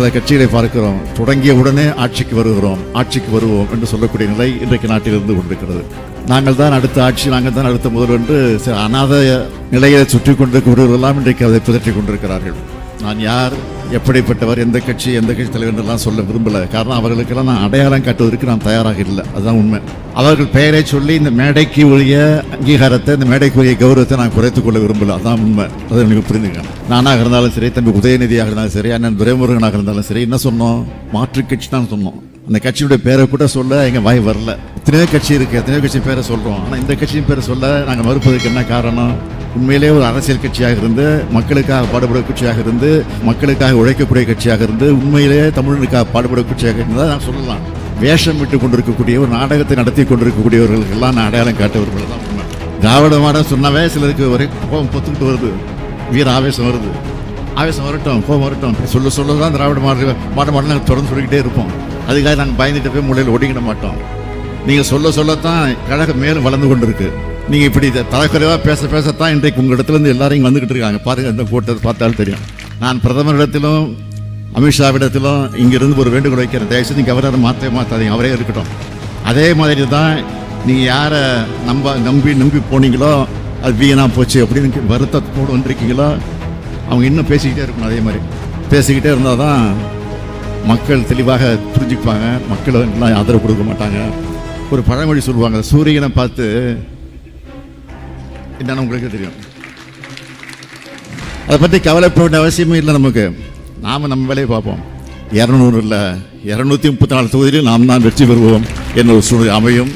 சில கட்சிகளை பார்க்கிறோம், தொடங்கிய உடனே ஆட்சிக்கு வருவோம் என்று சொல்லக்கூடிய நிலை இன்றைக்கு நாட்டில் இருந்து கொண்டிருக்கிறது. நாங்கள் தான் அடுத்த ஆட்சி, நாங்கள் தான் அடுத்த முதல்வர் என்று அநாத நிலையை சுற்றி கொண்டிருக்கிறவர்களெல்லாம் இன்றைக்கு அதை பிதற்றிக் கொண்டிருக்கிறார்கள். நான் யார், எப்படிப்பட்டவர், எந்த கட்சி தலைவர் என்றெல்லாம் சொல்ல விரும்பல. காரணம், அவர்களுக்கெல்லாம் நான் அடையாளம் காட்டுவதற்கு நான் தயாராக இல்லை. அதுதான் உண்மை. அவர்கள் பெயரை சொல்லி இந்த மேடைக்கு உரிய அங்கீகாரத்தை, இந்த மேடைக்குரிய கௌரவத்தை நான் குறைத்துக் கொள்ள விரும்பல. அதான் உண்மை. அதை நீங்கள் புரிஞ்சுக்கணும். நானாக இருந்தாலும் சரி, தம்பி உதயநிதியாக இருந்தாலும் சரி, அண்ணன் துரைமுருகனாக இருந்தாலும் சரி, என்ன சொன்னோம்? மாற்று கட்சி தான் சொன்னோம். அந்த கட்சியுடைய பேரை கூட சொல்ல எங்கள் வாய் வரல. எத்தனையோ கட்சி இருக்கு, எத்தனையோ கட்சி பேரை சொல்றோம். ஆனால் இந்த கட்சியின் பேரை சொல்ல நாங்கள் மறுப்பதற்கு என்ன காரணம்? உண்மையிலே ஒரு அரசியல் கட்சியாக இருந்து, மக்களுக்காக பாடுபட கட்சியாக இருந்து, மக்களுக்காக உழைக்கக்கூடிய கட்சியாக இருந்து, உண்மையிலே தமிழனுக்காக பாடுபட கட்சியாக இருந்தால் நான் சொல்லலாம். வேஷம் விட்டு கொண்டிருக்கக்கூடிய ஒரு நாடகத்தை நடத்தி கொண்டிருக்கக்கூடியவர்களுக்கு எல்லாம் நான் அடையாளம் காட்ட விரும்புகிறதான் உண்மை. திராவிட மாடல் சொன்னாவே சிலருக்கு ஒரே கோபம் பொத்துக்கிட்டு வருது, வீர ஆவேசம் வருது. ஆவேசம் வரட்டும், கோபம் வரட்டும். சொல்ல தான் திராவிட மாடல் நாங்கள் தொடர்ந்து சொல்லிக்கிட்டே இருப்போம். அதுக்காக நாங்கள் பயந்துட்டு போய் மூலையில் ஒடுங்கிட மாட்டோம். நீங்கள் சொல்லத்தான் கழகம் மேலும் வளர்ந்து கொண்டு இருக்கு. நீங்கள் இப்படி தலைக்குறைவாக பேசத்தான் இன்றைக்கு உங்கள் இடத்துலேருந்து எல்லாரையும் வந்துக்கிட்டு இருக்காங்க. பாருங்கள், இந்த கூட்டத்தை பார்த்தாலும் தெரியும். நான் பிரதமரிடத்திலும் அமித்ஷாவிடத்திலும் இங்கிருந்து ஒரு வேண்டுகோள் வைக்கிறேன். தயவுசெய்து நீங்கள் அவரை மாற்றாதீங்க, அவரே இருக்கட்டும். அதே மாதிரி தான் நீங்கள் யாரை நம்பி போனீங்களோ அது வீணாக போச்சு அப்படின்னு வருத்தத்தோடு வந்திருக்கீங்களோ அவங்க இன்னும் பேசிக்கிட்டே இருக்கணும். அதே மாதிரி பேசிக்கிட்டே இருந்தால் தான் மக்கள் தெளிவாக புரிஞ்சுக்குவாங்க. மக்கள் எல்லாம் ஆதரவு கொடுக்க மாட்டாங்க. ஒரு பழமொழி சொல்லுவாங்க, சூரியனை பார்த்து என்னன்னு உங்களுக்கு தெரியும். அதை பற்றி கவலைப்பட வேண்டிய அவசியமே இல்லை நமக்கு. நாம் நம்ம வேலையை பார்ப்போம். 200 இல்லை 234 தொகுதியில் நாம் தான் வெற்றி பெறுவோம் என்ற ஒரு சூழ்நிலை அமையும்.